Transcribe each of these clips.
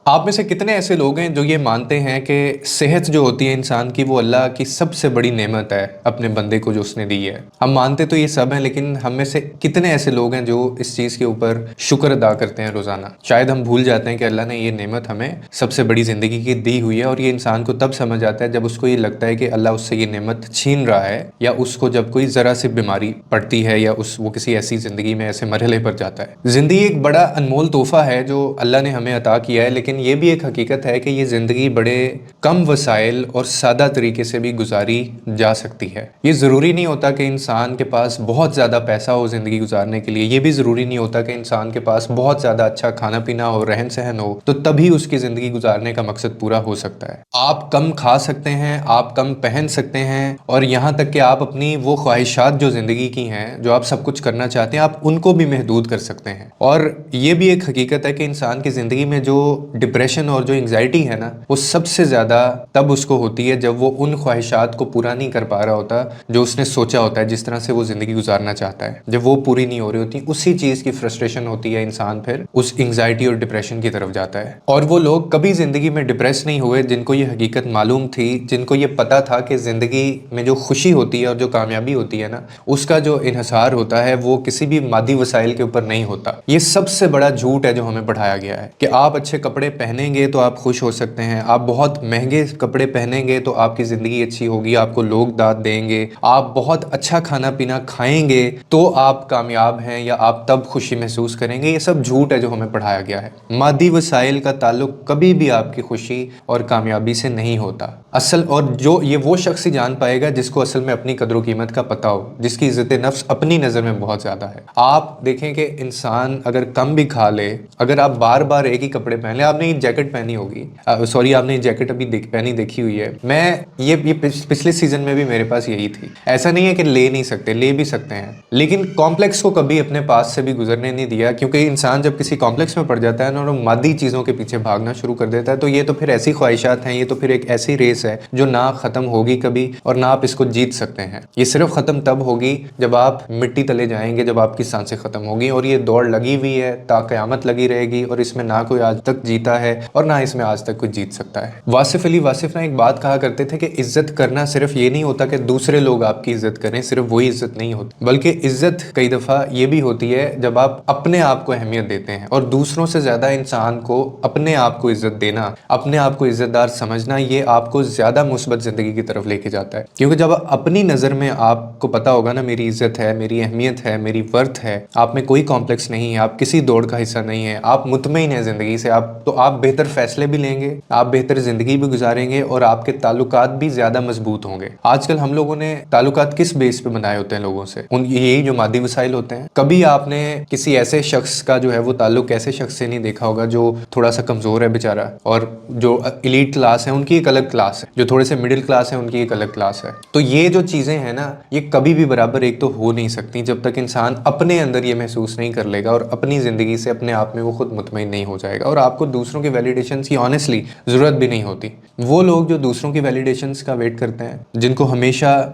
آپ میں سے کتنے ایسے لوگ ہیں جو یہ مانتے ہیں کہ صحت جو ہوتی ہے انسان کی وہ اللہ کی سب سے بڑی نعمت ہے اپنے بندے کو جو اس نے دی ہے؟ ہم مانتے تو یہ سب ہیں، لیکن ہم میں سے کتنے ایسے لوگ ہیں جو اس چیز کے اوپر شکر ادا کرتے ہیں روزانہ؟ شاید ہم بھول جاتے ہیں کہ اللہ نے یہ نعمت ہمیں سب سے بڑی زندگی کی دی ہوئی ہے، اور یہ انسان کو تب سمجھ آتا ہے جب اس کو یہ لگتا ہے کہ اللہ اس سے یہ نعمت چھین رہا ہے، یا اس کو جب کوئی ذرا سی بیماری پڑتی ہے، یا وہ کسی ایسی زندگی میں ایسے مرحلے پر جاتا ہے۔ زندگی ایک بڑا انمول تحفہ ہے جو اللہ نے ہمیں عطا کیا ہے، لیکن یہ بھی ایک حقیقت ہے کہ یہ زندگی بڑے کم وسائل اور سادہ طریقے سے بھی گزاری جا سکتی ہے۔ یہ ضروری نہیں ہوتا کہ انسان کے پاس بہت زیادہ پیسہ ہو زندگی گزارنے کے لیے، یہ بھی ضروری نہیں ہوتا کہ انسان کے پاس بہت زیادہ اچھا کھانا پینا ہو، رہن سہن ہو، تو تبھی اس کی زندگی گزارنے کا مقصد پورا ہو سکتا ہے۔ آپ کم کھا سکتے ہیں، آپ کم پہن سکتے ہیں، اور یہاں تک کہ آپ اپنی وہ خواہشات جو زندگی کی ہیں، جو آپ سب کچھ کرنا چاہتے ہیں، آپ ان کو بھی محدود کر سکتے ہیں۔ اور یہ بھی ایک حقیقت ہے کہ انسان کی زندگی میں جو ڈپریشن اور جو انگزائٹی ہے نا، وہ سب سے زیادہ تب اس کو ہوتی ہے جب وہ ان خواہشات کو پورا نہیں کر پا رہا ہوتا جو اس نے سوچا ہوتا ہے، جس طرح سے وہ زندگی گزارنا چاہتا ہے۔ جب وہ پوری نہیں ہو رہی ہوتی، اسی چیز کی فرسٹریشن ہوتی ہے، انسان پھر اس انگزائٹی اور ڈپریشن کی طرف جاتا ہے۔ اور وہ لوگ کبھی زندگی میں ڈپریس نہیں ہوئے جن کو یہ حقیقت معلوم تھی، جن کو یہ پتا تھا کہ زندگی میں جو خوشی ہوتی ہے اور جو کامیابی ہوتی ہے نا، اس کا جو انحصار ہوتا ہے وہ کسی بھی مادی وسائل کے اوپر نہیں ہوتا۔ یہ سب سے بڑا جھوٹ ہے جو ہمیں پڑھایا گیا ہے کہ آپ اچھے کپڑے پہنیں گے تو آپ خوش ہو سکتے ہیں، آپ بہت مہنگے کپڑے پہنیں گے تو آپ کی زندگی اچھی ہوگی، آپ کو لوگ داد دیں گے، آپ بہت اچھا کھانا پینا کھائیں گے تو آپ کامیاب ہیں یا آپ تب خوشی محسوس کریں گے۔ یہ سب جھوٹ ہے جو ہمیں پڑھایا گیا ہے۔ مادی وسائل کا تعلق کبھی بھی آپ کی خوشی اور کامیابی سے نہیں ہوتا اصل، اور جو یہ وہ شخص ہی جان پائے گا جس کو اصل میں اپنی قدر و قیمت کا پتہ ہو، جس کی عزت نفس اپنی نظر میں بہت زیادہ ہے۔ آپ دیکھیں کہ انسان اگر کم بھی کھا لے، اگر آپ بار بار ایک ہی کپڑے پہن لیں، آپ نے یہ جیکٹ پہنی ہوگی، سوری آپ نے یہ جیکٹ ابھی پہنی دیکھی ہوئی ہے، میں یہ پچھلے سیزن میں بھی میرے پاس یہی تھی۔ ایسا نہیں ہے کہ لے نہیں سکتے، لے بھی سکتے ہیں، لیکن کمپلیکس کو کبھی اپنے پاس سے بھی گزرنے نہیں دیا، کیونکہ انسان جب کسی کمپلیکس میں پڑ جاتا ہے نا اور مادی چیزوں کے پیچھے بھاگنا شروع کر دیتا ہے، تو یہ تو پھر ایسی خواہشات ہیں، یہ تو پھر ایک ایسی ریس ہے جو نہ ختم ہوگی کبھی، اور نہ آپ اس کو جیت سکتے ہیں۔ یہ صرف ختم تب ہوگی جب آپ مٹی تلے جائیں گے، جب آپ کی سانسیں ختم ہوگی، اور یہ دوڑ لگی ہوئی ہے تا قیامت لگی رہے گی، اور اس میں نہ کوئی آج تک جیتا ہے اور نہ اس میں آج تک کوئی جیت سکتا ہے۔ واصف علی واصف نے ایک بات کہا کرتے تھے کہ عزت کرنا صرف یہ نہیں ہوتا کہ دوسرے لوگ آپ کی عزت کریں، صرف وہی عزت نہیں ہوتی، بلکہ عزت کئی دفعہ یہ بھی ہوتی ہے جب آپ اپنے آپ کو اہمیت دیتے ہیں، اور دوسروں سے زیادہ انسان کو اپنے آپ کو عزت دینا، اپنے آپ کو عزت دار سمجھنا، یہ آپ کو زیادہ مثبت زندگی کی طرف لے کے جاتا ہے۔ کیونکہ جب اپنی نظر میں آپ کو پتا ہوگا نا میری عزت ہے، میری اہمیت ہے، میری ورتھ ہے، آپ میں کوئی کمپلیکس نہیں ہے، آپ کسی دوڑ کا حصہ نہیں ہے، آپ مطمئن ہیں زندگی سے، تو آپ بہتر فیصلے بھی لیں گے، آپ بہتر زندگی بھی گزاریں گے، اور آپ کے تعلقات بھی زیادہ مضبوط ہوں گے۔ آج کل ہم لوگوں نے تعلقات کس بیس پہ بنائے ہوتے ہیں لوگوں سے؟ یہی جو مادی وسائل ہوتے ہیں۔ کبھی آپ نے کسی ایسے شخص کا جو ہے وہ تعلق ایسے شخص سے نہیں دیکھا ہوگا جو تھوڑا سا کمزور ہے بیچارہ، اور جو ایلیٹ کلاس ہے ان کی ایک الگ کلاس ہے، جو تھوڑے سے مڈل کلاس ہے ان کی ایک الگ کلاس ہے۔ تو یہ جو چیزیں ہیں نا، یہ کبھی بھی برابر ایک تو ہو نہیں سکتی جب تک انسان اپنے اندر یہ محسوس نہیں کر لے گا، اور اپنی زندگی سے اپنے آپ میں وہ خود مطمئن نہیں ہو جائے گا، اور آپ کو دوسروں کے ویلیڈیشنز کی آنیسٹلی ضرورت بھی نہیں ہوتی۔ وہ لوگ جو دوسروں کی ویلیڈیشنز کا ویٹ کرتے ہیں، جن کو ہمیشہ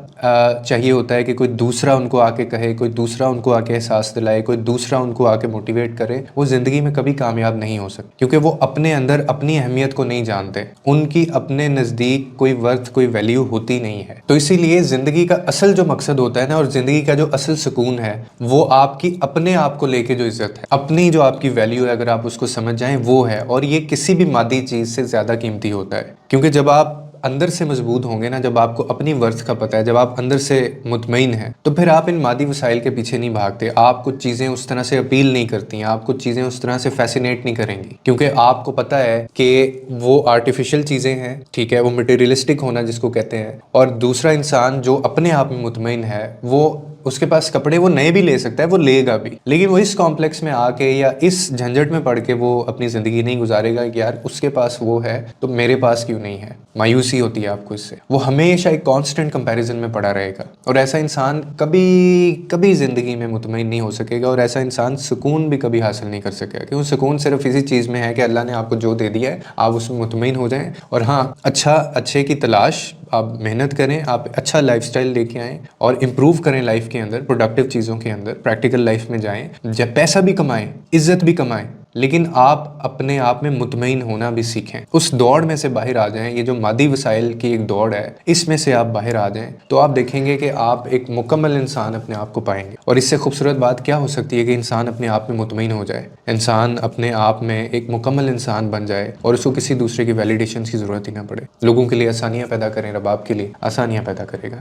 چاہیے ہوتا ہے کہ کوئی دوسرا ان کو آ کے کہے، کوئی دوسرا ان کو آ کے احساس دلائے، کوئی دوسرا ان کو آ کے موٹیویٹ کرے، وہ زندگی میں کبھی کامیاب نہیں ہو سکتے، کیونکہ وہ اپنے اندر اپنی اہمیت کو نہیں جانتے، ان کی اپنے نزدیک کوئی ورتھ، کوئی ویلیو ہوتی نہیں ہے۔ تو اسی لیے زندگی کا اصل جو مقصد ہوتا ہے نا، اور زندگی کا جو اصل سکون ہے، وہ آپ کی اپنے آپ کو لے کے جو عزت ہے، اپنی جو آپ کی ویلیو ہے، اگر آپ اس کو سمجھ جائیں، وہ ہے، اور یہ کسی بھی مادی چیز سے زیادہ قیمتی ہوتا ہے۔ کیونکہ جب آپ اندر سے مضبوط ہوں گے نا، جب آپ کو اپنی ورتھ کا پتہ ہے، جب آپ اندر سے مطمئن ہیں، تو پھر آپ ان مادی وسائل کے پیچھے نہیں بھاگتے، آپ کچھ چیزیں اس طرح سے اپیل نہیں کرتی ہیں، آپ کچھ چیزیں اس طرح سے فیسینیٹ نہیں کریں گی، کیونکہ آپ کو پتہ ہے کہ وہ آرٹیفیشل چیزیں ہیں، ٹھیک ہے، وہ مٹیریلسٹک ہونا جس کو کہتے ہیں، اور دوسرا انسان جو اپنے آپ میں مطمئن ہے، وہ اس کے پاس کپڑے وہ نئے بھی لے سکتا ہے، وہ لے گا بھی، لیکن وہ اس کمپلیکس میں آ کے یا اس جھنجٹ میں پڑھ کے وہ اپنی زندگی نہیں گزارے گا کہ یار اس کے پاس وہ ہے تو میرے پاس کیوں نہیں ہے۔ مایوسی ہوتی ہے آپ کو اس سے، وہ ہمیشہ ایک کانسٹنٹ کمپیریزن میں پڑا رہے گا، اور ایسا انسان کبھی زندگی میں مطمئن نہیں ہو سکے گا، اور ایسا انسان سکون بھی کبھی حاصل نہیں کر سکے گا، کیونکہ سکون صرف اسی چیز میں ہے کہ اللہ نے آپ کو جو دے دیا ہے آپ اس میں مطمئن ہو جائیں، اور ہاں اچھے کی تلاش، آپ محنت کریں، آپ اچھا لائف سٹائل لے کے آئیں، اور امپروو کریں لائف کے اندر، پروڈکٹیو چیزوں کے اندر، پریکٹیکل لائف میں جائیں، جب پیسہ بھی کمائیں، عزت بھی کمائیں، لیکن آپ اپنے آپ میں مطمئن ہونا بھی سیکھیں، اس دوڑ میں سے باہر آ جائیں۔ یہ جو مادی وسائل کی ایک دوڑ ہے، اس میں سے آپ باہر آ جائیں تو آپ دیکھیں گے کہ آپ ایک مکمل انسان اپنے آپ کو پائیں گے۔ اور اس سے خوبصورت بات کیا ہو سکتی ہے کہ انسان اپنے آپ میں مطمئن ہو جائے، انسان اپنے آپ میں ایک مکمل انسان بن جائے اور اس کو کسی دوسرے کی ویلیڈیشن کی ضرورت ہی نہ پڑے۔ لوگوں کے لیے آسانیاں پیدا کریں، رب آپ کے لیے آسانیاں پیدا کرے گا۔